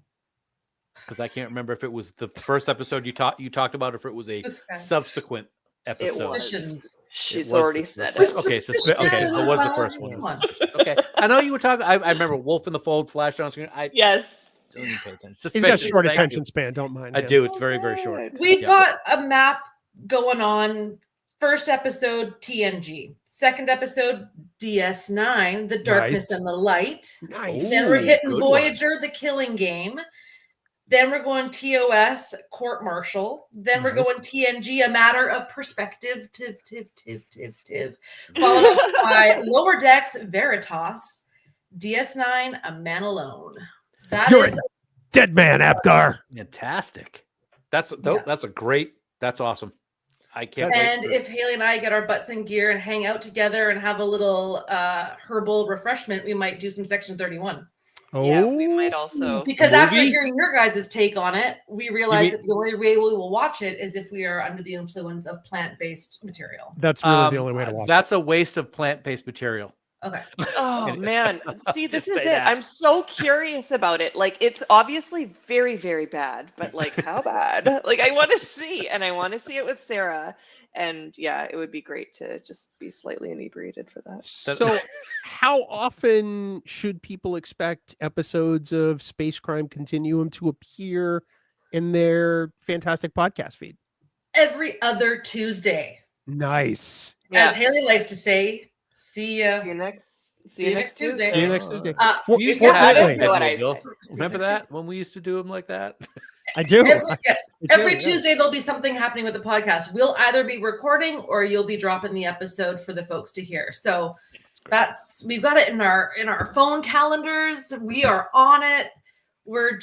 Because I can't remember if it was the first episode you talked about, or if it was a This guy. subsequent episode. It was. Suspicions. She's was already the- said the- it. okay, so it was the first one. Come on. Okay, I know you were talking. I remember Wolf in the Fold flashed on screen. I Yes. don't even pay attention. He's got Suspicious, short thank attention you. span. Don't mind. I him. do. It's very, very short. We've Yeah. got a map going on. First episode, TNG. Second episode, DS9, The Darkness Nice. and the Light. Nice. Then we're Ooh, hitting good Voyager, The Killing Game. Then we're going TOS, Court Martial. Then we're Nice. going TNG, A Matter of Perspective. Followed up by Lower Decks, Veritas. DS9, A Man Alone. That You're is a dead man, Apgar. Fantastic. That's Yeah. that's a great. That's awesome. I can't And wait. if Haley and I get our butts in gear and hang out together and have a little herbal refreshment, we might do some Section 31. Oh, Yeah, we might also. Because after movie? hearing your guys' take on it, we realize mean- that the only way we will watch it is if we are under the influence of plant-based material. that's really the only way to watch That's a waste of plant-based material. Okay. Oh man, see, this Just is say it. that. I'm so curious about it. Like, it's obviously very, very bad, but like, how bad? Like, I want to see, and I want to see it with Sarah. And yeah, it would be great to just be slightly inebriated for that. So, how often should people expect episodes of Space Crime Continuum to appear in their fantastic podcast feed? Every other Tuesday. Nice. As Haley likes to say, see ya. See you next. See you next Tuesday. See you next Tuesday. We used to have Fortnightly. that What I schedule, say. Bill. Remember that when we used to do them like that? I do. Every Tuesday there'll be something happening with the podcast. We'll either be recording or you'll be dropping the episode for the folks to hear. So that's we've got it in our phone calendars. We are on it. We're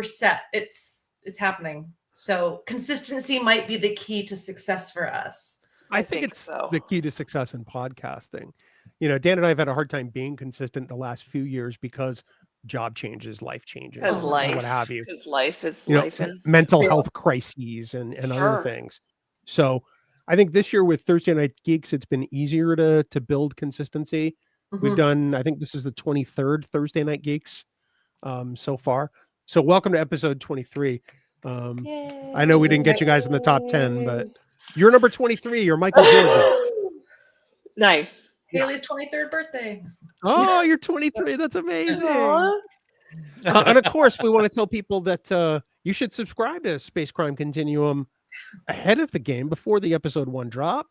set. It's happening. So consistency might be the key to success for us. I think it's the key to success in podcasting. You know, Dan and I have had a hard time being consistent the last few years because job changes, life changes, Because and life, what have you. Because life is You know, life. And mental health crises and Sure. other things. So I think this year with Thursday Night Geeks, it's been easier to build consistency. We've done, I think this is the 23rd Thursday Night Geeks so far. So welcome to episode 23. I know we didn't get you guys in the top 10, but you're number 23. You're Michael Jordan. Nice. Haley's 23rd birthday. Oh, you're 23. That's amazing. Aw. And of course, we want to tell people that you should subscribe to Space Crime Continuum ahead of the game before the episode 1 drop.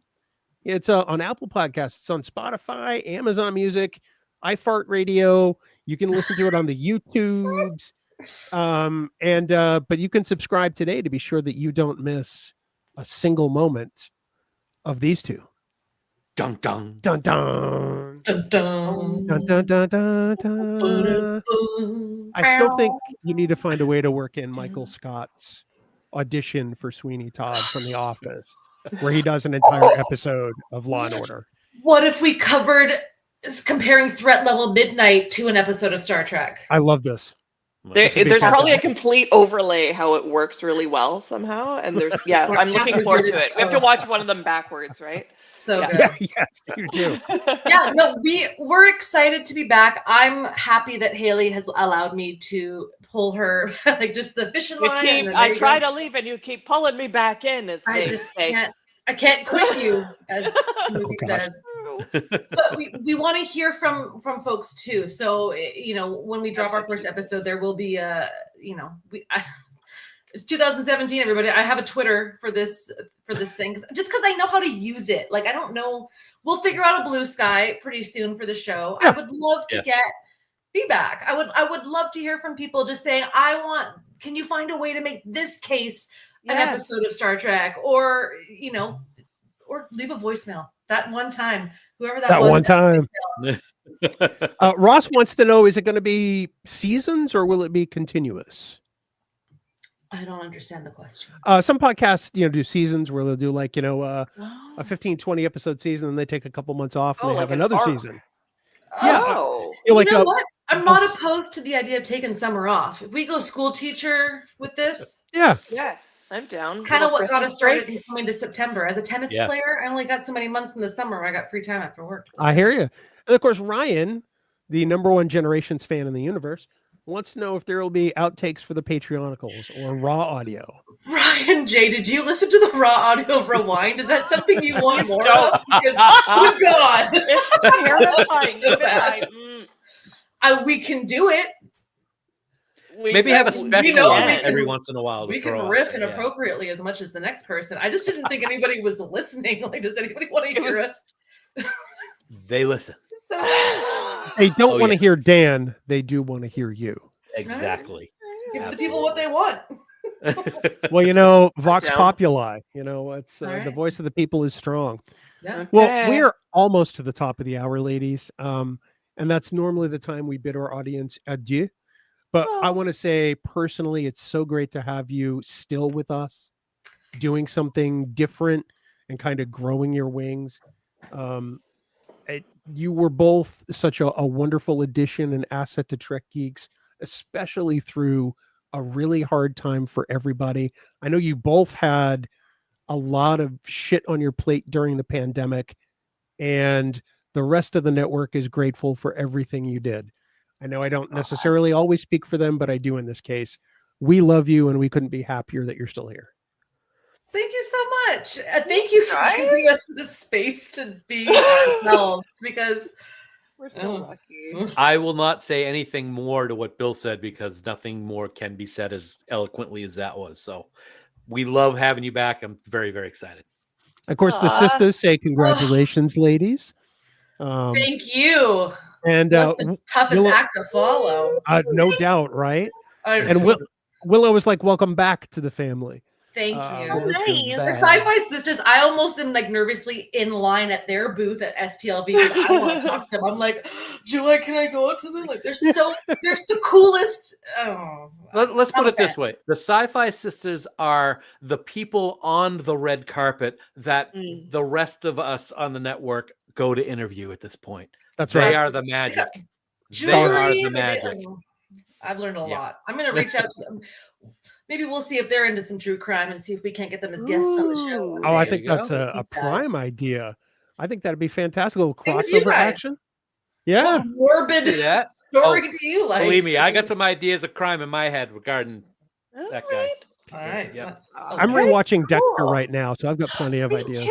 It's on Apple Podcasts. It's on Spotify, Amazon Music, iFart Radio. You can listen to it on the YouTubes. But you can subscribe today to be sure that you don't miss a single moment of these two. Dun dun. Dun dun. Dun, dun. Dun, dun, dun, dun, dun. I still think you need to find a way to work in Michael Scott's audition for Sweeney Todd from The Office, where he does an entire episode of Law and Order. What if we covered comparing Threat Level Midnight to an episode of Star Trek? I love this. There's This would be probably a fantastic. complete overlay how it works really well somehow. And there's, yeah, I'm looking forward to it. We have to watch one of them backwards, right? So Yeah. good. Yeah, yes, you do. Yeah, no, we're excited to be back. I'm happy that Haley has allowed me to pull her like just the fishing line. and then there I you try go. to leave and you keep pulling me back in. As I they just say. can't. I can't quit you, as the movie Oh, gosh. says. But we want to hear from folks too. So you know, when we drop our first episode, there will be it's 2017. Everybody, I have a Twitter for this thing just because I know how to use it. Like I don't know. We'll figure out a blue sky pretty soon for the show. Yeah. I would love to Yes. get feedback. I would love to hear from people just saying, can you find a way to make this case an Yes. episode of Star Trek, or or leave a voicemail that one time, whoever that That was. one time. Ross wants to know, is it going to be seasons or will it be continuous? I don't understand the question. Some podcasts, do seasons where they'll do like, a 15, 20 episode season and they take a couple months off and Oh, they have like an another arc. season. Yeah. Oh. Like you know a- what? I'm not Yes. opposed to the idea of taking summer off. If we go school teacher with this, Yeah. Yeah, I'm down. kind of Little what got Christmas us started break. coming to September. As a tennis Yeah. player, I only got so many months in the summer where I got free time after work. I hear you. And of course, Ryan, the #1 Generations fan in the universe, wants to know if there will be outtakes for the Patreonicals or raw audio. Ryan J, did you listen to the raw audio of Rewind? Is that something you want more Don't. of? Because, oh God, It's terrifying. Even bad. We can do it. Maybe have a we special know one we every can- once in a while. To We throw can out riff there, yeah. inappropriately as much as the next person. I just didn't think anybody was listening. Like, does anybody want to hear us? They listen. So They don't Oh, want to yes. hear Dan. They do want to hear you. Exactly. give the people what they want. Well, you know, Vox down. Populi, you know, it's All the right. voice of the people is strong. Yeah. Well, Okay. we are almost to the top of the hour, ladies. And that's normally the time we bid our audience adieu. But I Oh. want to say personally, it's so great to have you still with us, doing something different and kind of growing your wings. You were both such a wonderful addition and asset to Trek Geeks, especially through a really hard time for everybody. I know you both had a lot of shit on your plate during the pandemic, and the rest of the network is grateful for everything you did. I know I don't necessarily always speak for them, but I do in this case. We love you, and we couldn't be happier that you're still here. Thank you so much. Thank you for Right? giving us the space to be ourselves because We're so Oh. lucky. I will not say anything more to what Bill said because nothing more can be said as eloquently as that was. So we love having you back. I'm very, very excited. Of course, the Aw. sisters say congratulations, ladies. thank you. And That's the toughest Willow- act to follow. no doubt, right? And And Willow was like, "Welcome back to the family." thank Uh, you. Oh, nice. The Sci-Fi Sisters, I almost am like nervously in line at their booth at STLV because I want to talk to them. I'm like, July, can I go up to them? Like, they're the coolest. Oh, Let's put I'm a it this fan. way. The Sci-Fi Sisters are the people on the red carpet that the rest of us on the network go to interview at this point. That's They right. are the magic. They Jewelry, are the like, magic. I've learned a Yeah. lot. I'm gonna reach out to them. Maybe we'll see if they're into some true crime and see if we can't get them as guests on the show. Ooh. Oh, I There think you go. that's a prime idea. I think that'd be fantastic. A little Same with you crossover guys. action. Yeah. What morbid See that? story Oh, do you like? Believe me, I got some ideas of crime in my head regarding that guy. Alright. All right. Yep. That's I'm Okay, rewatching Dexter cool. right now, so I've got plenty of Me ideas. too.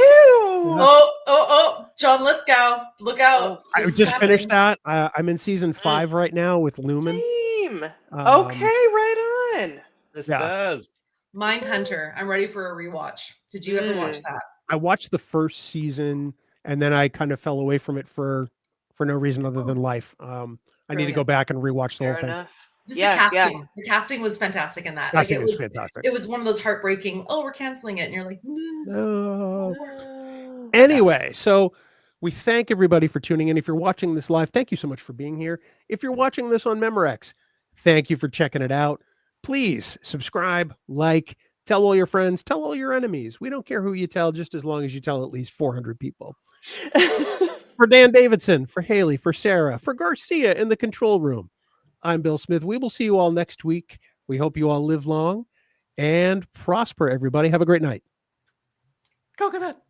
Oh, John Lithgow. Look out. I This is just finished happening. that. I'm in season 5 right now with Lumen. Same. Um, Okay, right on. This Yeah. does. Mindhunter. I'm ready for a rewatch. Did you ever watch that? I watched the first season and then I kind of fell away from it for no reason other than life. I need to go Brilliant. back and rewatch the Fair whole thing. enough. Just Yeah, the casting. The casting was fantastic in that. Casting it is was fantastic. it was one of those heartbreaking, oh, we're canceling it. And you're like, No. No. Anyway, so we thank everybody for tuning in. If you're watching this live, thank you so much for being here. If you're watching this on Memorex, thank you for checking it out. Please subscribe, like, tell all your friends, tell all your enemies. We don't care who you tell, just as long as you tell at least 400 people. For Dan Davidson, for Haley, for Sarah, for Garcia in the control room, I'm Bill Smith. We will see you all next week. We hope you all live long and prosper, everybody. Have a great night. Coconut.